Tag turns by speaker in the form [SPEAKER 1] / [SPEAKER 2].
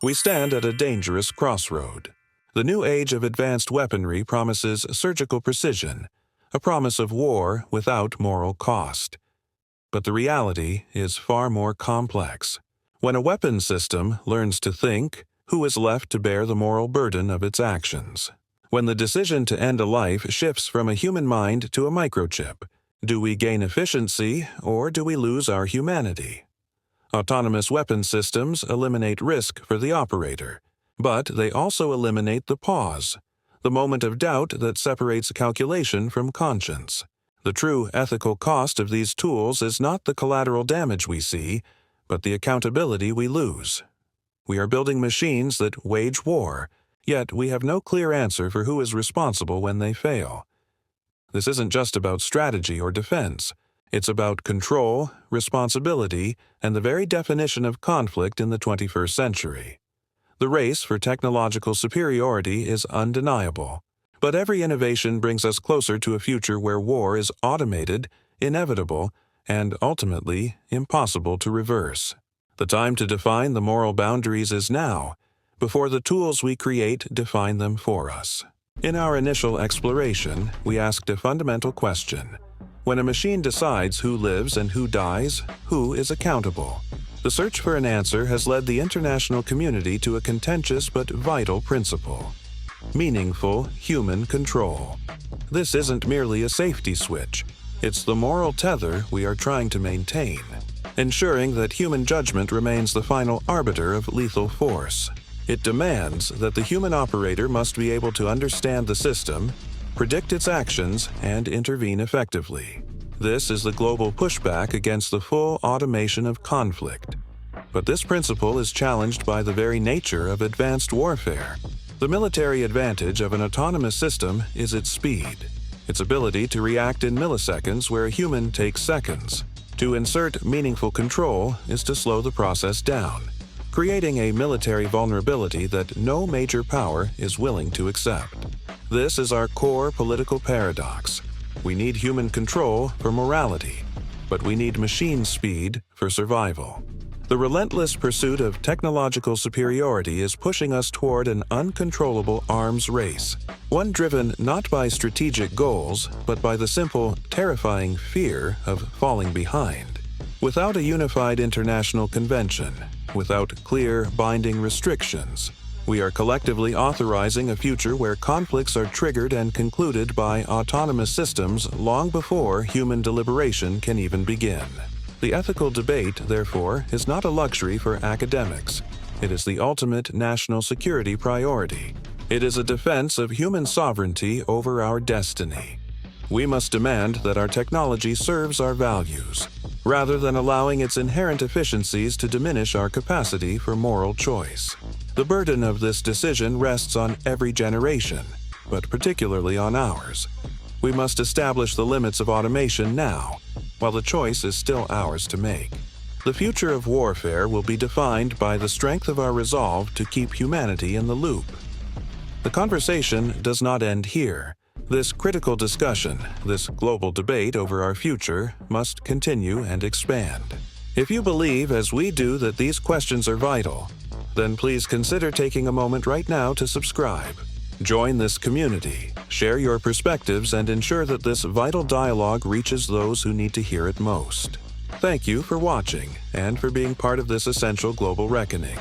[SPEAKER 1] We stand at a dangerous crossroad. The new age of advanced weaponry promises surgical precision, a promise of war without moral cost. But the reality is far more complex. When a weapons system learns to think, who is left to bear the moral burden of its actions? When the decision to end a life shifts from a human mind to a microchip, do we gain efficiency or do we lose our humanity? Autonomous weapons systems eliminate risk for the operator, but they also eliminate the pause, the moment of doubt that separates calculation from conscience. The true ethical cost of these tools is not the collateral damage we see, but the accountability we lose. We are building machines that wage war, yet we have no clear answer for who is responsible when they fail. This isn't just about strategy or defense. It's about control, responsibility, and the very definition of conflict in the 21st century. The race for technological superiority is undeniable, but every innovation brings us closer to a future where war is automated, inevitable, and ultimately impossible to reverse. The time to define the moral boundaries is now, before the tools we create define them for us. In our initial exploration, we asked a fundamental question. When a machine decides who lives and who dies, who is accountable? The search for an answer has led the international community to a contentious but vital principle: meaningful human control. This isn't merely a safety switch. It's the moral tether we are trying to maintain, ensuring that human judgment remains the final arbiter of lethal force. It demands that the human operator must be able to understand the system, predict its actions, and intervene effectively. This is the global pushback against the full automation of conflict. But this principle is challenged by the very nature of advanced warfare. The military advantage of an autonomous system is its speed, its ability to react in milliseconds where a human takes seconds. To insert meaningful control is to slow the process down, creating a military vulnerability that no major power is willing to accept. This is our core political paradox. We need human control for morality, but we need machine speed for survival. The relentless pursuit of technological superiority is pushing us toward an uncontrollable arms race, one driven not by strategic goals, but by the simple, terrifying fear of falling behind. Without a unified international convention, without clear, binding restrictions, we are collectively authorizing a future where conflicts are triggered and concluded by autonomous systems long before human deliberation can even begin. The ethical debate, therefore, is not a luxury for academics. It is the ultimate national security priority. It is a defense of human sovereignty over our destiny. We must demand that our technology serves our values, rather than allowing its inherent efficiencies to diminish our capacity for moral choice. The burden of this decision rests on every generation, but particularly on ours. We must establish the limits of automation now, while the choice is still ours to make. The future of warfare will be defined by the strength of our resolve to keep humanity in the loop. The conversation does not end here. This critical discussion, this global debate over our future, must continue and expand. If you believe, as we do, that these questions are vital, then please consider taking a moment right now to subscribe. Join this community, share your perspectives, and ensure that this vital dialogue reaches those who need to hear it most. Thank you for watching and for being part of this essential global reckoning.